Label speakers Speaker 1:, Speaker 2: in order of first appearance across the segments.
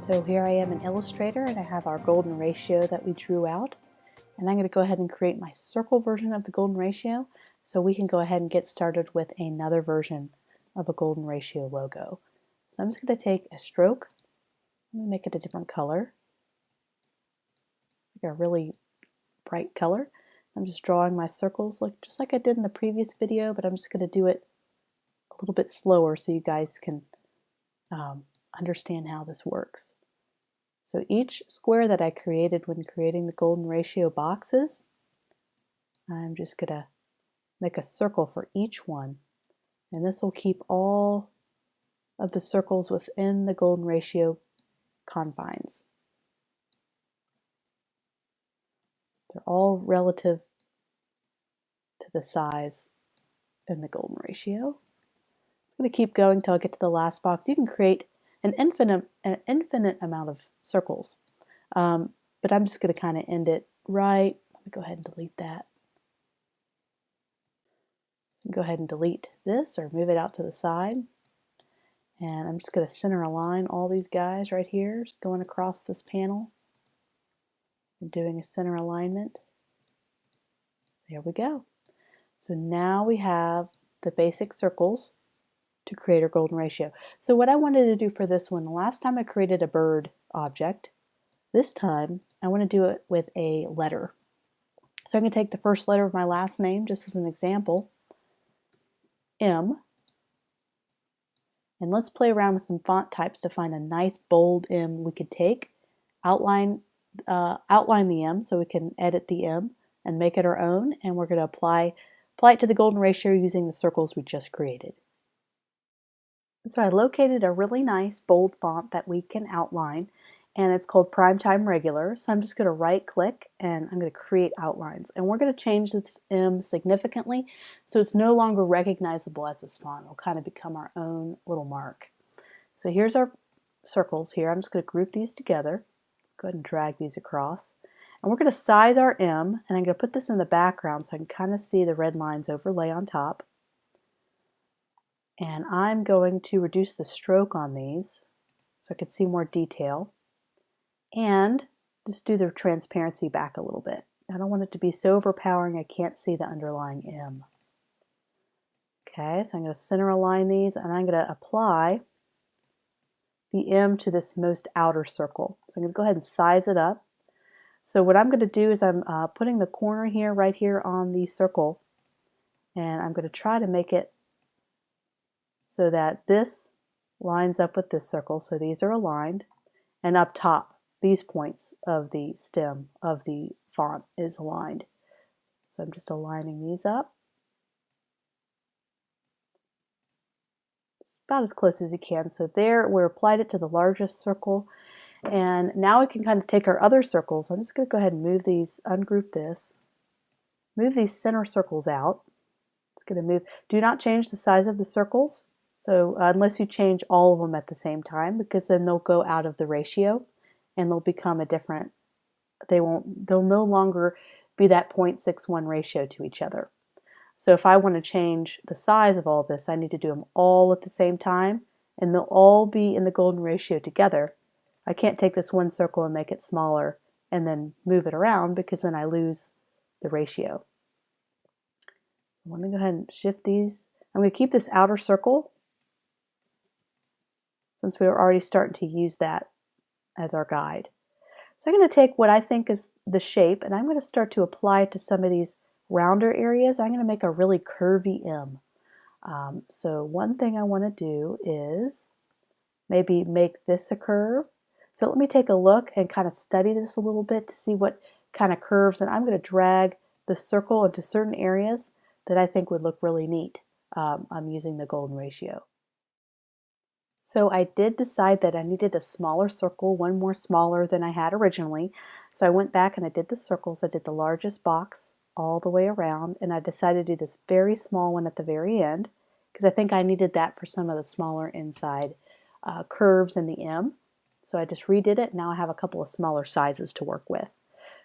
Speaker 1: So here I am in Illustrator and I have our golden ratio that we drew out. And I'm going to go ahead and create my circle version of the golden ratio so we can go ahead and get started with another version of a golden ratio logo. So I'm just going to take a stroke, I'm going to make it a different color, like a really bright color. I'm just drawing my circles just like I did in the previous video, but I'm just going to do it a little bit slower so you guys can understand how this works. So each square that I created when creating the golden ratio boxes, I'm just going to make a circle for each one. And this will keep all of the circles within the golden ratio confines. They're all relative to the size in the golden ratio. I'm going to keep going till I get to the last box. You can create an infinite amount of circles, but I'm just going to kind of end it right. Let me go ahead and delete that. Go ahead and delete this or move it out to the side. And I'm just going to center align all these guys right here, just going across this panel and doing a center alignment. There we go. So now we have the basic circles to create our golden ratio. So what I wanted to do for this one, the last time I created a bird object, this time I want to do it with a letter. So I'm going to take the first letter of my last name just as an example, M, and let's play around with some font types to find a nice bold M we could take, outline the M so we can edit the M and make it our own, and we're going to apply it to the golden ratio using the circles we just created. So I located a really nice bold font that we can outline, and it's called Primetime Regular. So I'm just going to right click and I'm going to create outlines, and we're going to change this M significantly so it's no longer recognizable as this font. It'll kind of become our own little mark. So here's our circles here. I'm just going to group these together. Go ahead and drag these across. And we're going to size our M, and I'm going to put this in the background so I can kind of see the red lines overlay on top. And I'm going to reduce the stroke on these so I can see more detail. And just do the transparency back a little bit. I don't want it to be so overpowering I can't see the underlying M. Okay, so I'm going to center align these, and I'm going to apply the M to this most outer circle. So I'm going to go ahead and size it up. So what I'm going to do is I'm putting the corner here, right here on the circle, and I'm going to try to make it so that this lines up with this circle, so these are aligned, and up top, these points of the stem of the font is aligned. So I'm just aligning these up. Just about as close as you can. So there, we applied it to the largest circle, and now we can kind of take our other circles. I'm just going to go ahead and move these, ungroup this, move these center circles out. Just going to move. Do not change the size of the circles. So unless you change all of them at the same time, because then they'll go out of the ratio and they'll become a different, they'll no longer be that 0.61 ratio to each other. So if I want to change the size of all this, I need to do them all at the same time, and they'll all be in the golden ratio together. I can't take this one circle and make it smaller and then move it around, because then I lose the ratio. Let me go ahead and shift these. I'm going to keep this outer circle since we were already starting to use that as our guide. So I'm going to take what I think is the shape, and I'm going to start to apply it to some of these rounder areas. I'm going to make a really curvy M. So one thing I want to do is maybe make this a curve. So let me take a look and kind of study this a little bit to see what kind of curves, and I'm going to drag the circle into certain areas that I think would look really neat. I'm using the golden ratio. So I did decide that I needed a smaller circle, one more smaller than I had originally. So I went back and I did the circles. I did the largest box all the way around, and I decided to do this very small one at the very end because I think I needed that for some of the smaller inside curves in the M. So I just redid it. Now I have a couple of smaller sizes to work with.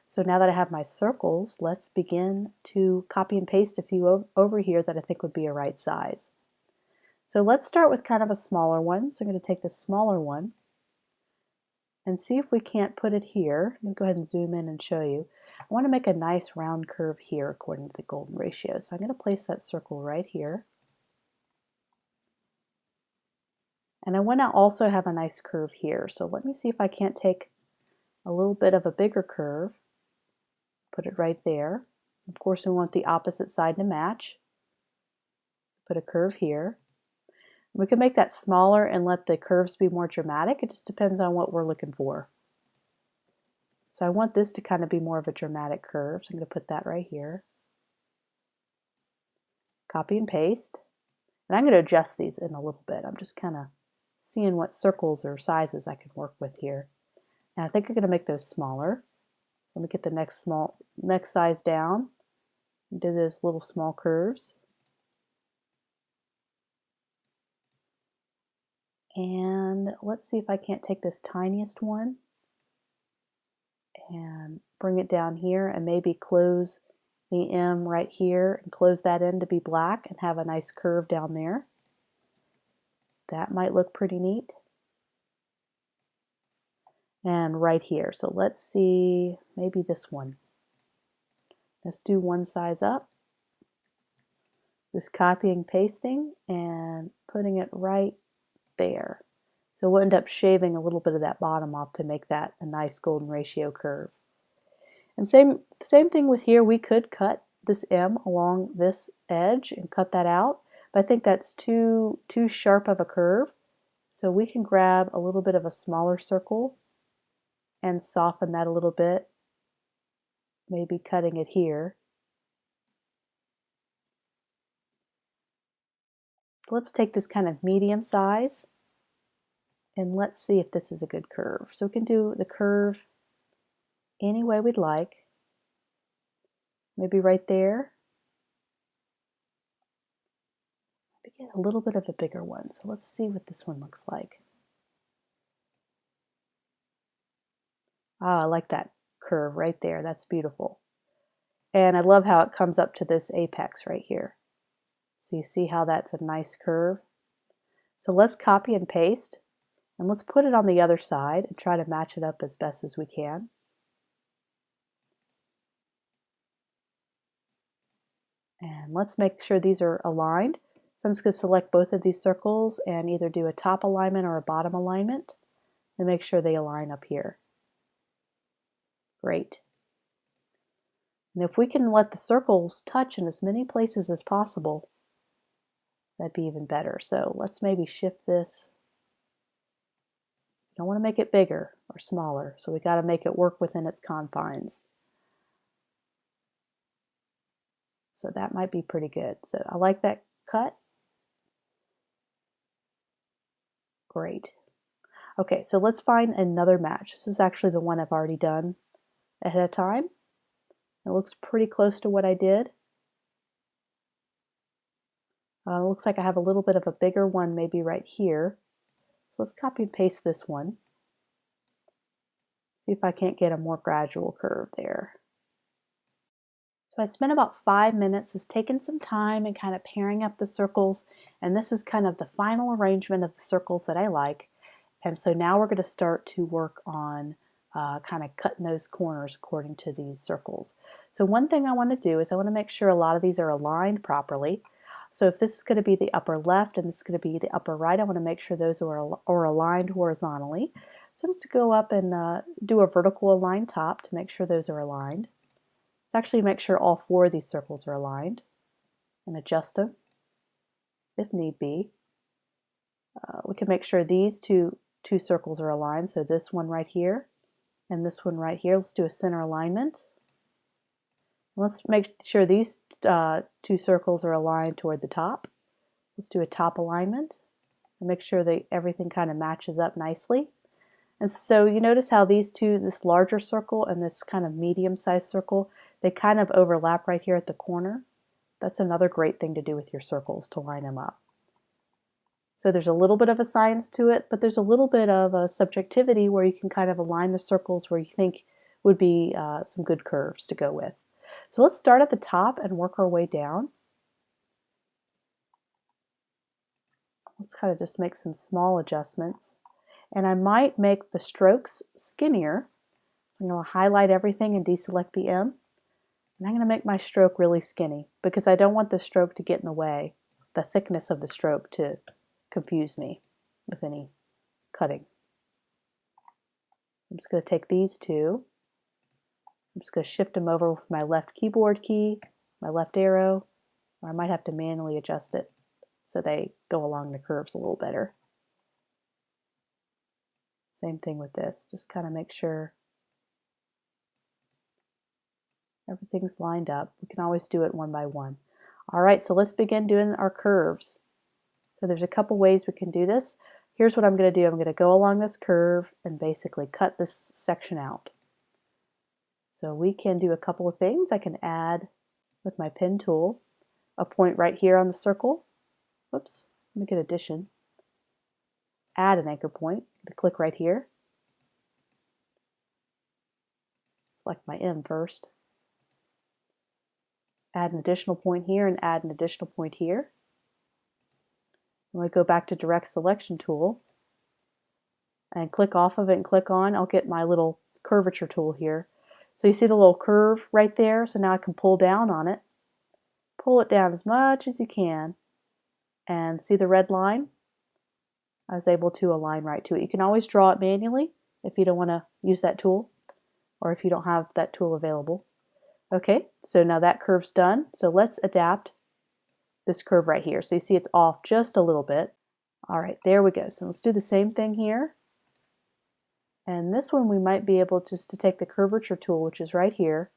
Speaker 1: So now that I have my circles, let's begin to copy and paste a few over here that I think would be a right size. So let's start with kind of a smaller one. So I'm going to take this smaller one, and see if we can't put it here. Let me go ahead and zoom in and show you. I want to make a nice round curve here according to the golden ratio. So I'm going to place that circle right here. And I want to also have a nice curve here. So let me see if I can't take a little bit of a bigger curve, put it right there. Of course, we want the opposite side to match. Put a curve here. We can make that smaller and let the curves be more dramatic. It just depends on what we're looking for. So I want this to kind of be more of a dramatic curve. So I'm going to put that right here. Copy and paste. And I'm going to adjust these in a little bit. I'm just kind of seeing what circles or sizes I can work with here. And I think I'm going to make those smaller. So let me get the next size down and do those little small curves. And let's see if I can't take this tiniest one and bring it down here and maybe close the M right here and close that end to be black and have a nice curve down there. That might look pretty neat. And right here, so let's see, maybe this one. Let's do one size up. Just copying, pasting, and putting it right there. So we'll end up shaving a little bit of that bottom off to make that a nice golden ratio curve. And same thing with here. We could cut this M along this edge and cut that out, but I think that's too sharp of a curve. So we can grab a little bit of a smaller circle and soften that a little bit, maybe cutting it here. Let's take this kind of medium size and let's see if this is a good curve. So we can do the curve any way we'd like. Maybe right there. Maybe get a little bit of a bigger one. So let's see what this one looks like. Ah, I like that curve right there. That's beautiful. And I love how it comes up to this apex right here. So you see how that's a nice curve. So let's copy and paste. And let's put it on the other side and try to match it up as best as we can. And let's make sure these are aligned. So I'm just going to select both of these circles and either do a top alignment or a bottom alignment and make sure they align up here. Great. And if we can let the circles touch in as many places as possible, that'd be even better. So let's maybe shift this. You don't want to make it bigger or smaller, so we got to make it work within its confines. So that might be pretty good. So I like that cut. Great. Okay, so let's find another match. This is actually the one I've already done ahead of time. It looks pretty close to what I did. It looks like I have a little bit of a bigger one maybe right here. So let's copy and paste this one. See if I can't get a more gradual curve there. So I spent about 5 minutes just taking some time and kind of pairing up the circles, and this is kind of the final arrangement of the circles that I like. And so now we're going to start to work on kind of cutting those corners according to these circles. So one thing I want to do is I want to make sure a lot of these are aligned properly. So if this is going to be the upper left and this is going to be the upper right, I want to make sure those are aligned horizontally. So I'm just going to go up and do a vertical align top to make sure those are aligned. Actually make sure all 4 of these circles are aligned and adjust them if need be. We can make sure these two circles are aligned, so this one right here and this one right here. Let's do a center alignment. Let's make sure these 2 circles are aligned toward the top. Let's do a top alignment and make sure that everything kind of matches up nicely. And so you notice how these two, this larger circle and this kind of medium-sized circle, they kind of overlap right here at the corner. That's another great thing to do with your circles, to line them up. So there's a little bit of a science to it, but there's a little bit of a subjectivity where you can kind of align the circles where you think would be some good curves to go with. So let's start at the top and work our way down. Let's kind of just make some small adjustments. And I might make the strokes skinnier. I'm going to highlight everything and deselect the M. And I'm going to make my stroke really skinny because I don't want the stroke to get in the way, the thickness of the stroke to confuse me with any cutting. I'm just going to take these two. I'm just going to shift them over with my left keyboard key, my left arrow, or I might have to manually adjust it so they go along the curves a little better. Same thing with this, just kind of make sure everything's lined up. We can always do it one by one. All right, so let's begin doing our curves. So there's a couple ways we can do this. Here's what I'm going to do. I'm going to go along this curve and basically cut this section out. So we can do a couple of things. I can add with my pen tool a point right here on the circle. Whoops, let me get addition. Add an anchor point. I'm going to click right here. Select my M first. Add an additional point here and add an additional point here. When I go back to direct selection tool and click off of it and click on, I'll get my little curvature tool here. So you see the little curve right there? So now I can pull down on it. Pull it down as much as you can. And see the red line? I was able to align right to it. You can always draw it manually if you don't want to use that tool or if you don't have that tool available. Okay, so now that curve's done. So let's adapt this curve right here. So you see it's off just a little bit. All right, there we go. So let's do the same thing here. And this one we might be able just to take the curvature tool, which is right here,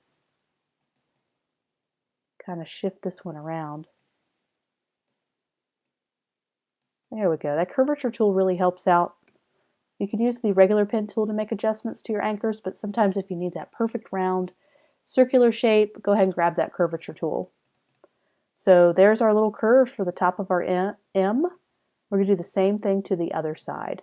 Speaker 1: kind of shift this one around. There we go. That curvature tool really helps out. You can use the regular pen tool to make adjustments to your anchors, but sometimes if you need that perfect round circular shape, go ahead and grab that curvature tool. So there's our little curve for the top of our M. We're going to do the same thing to the other side.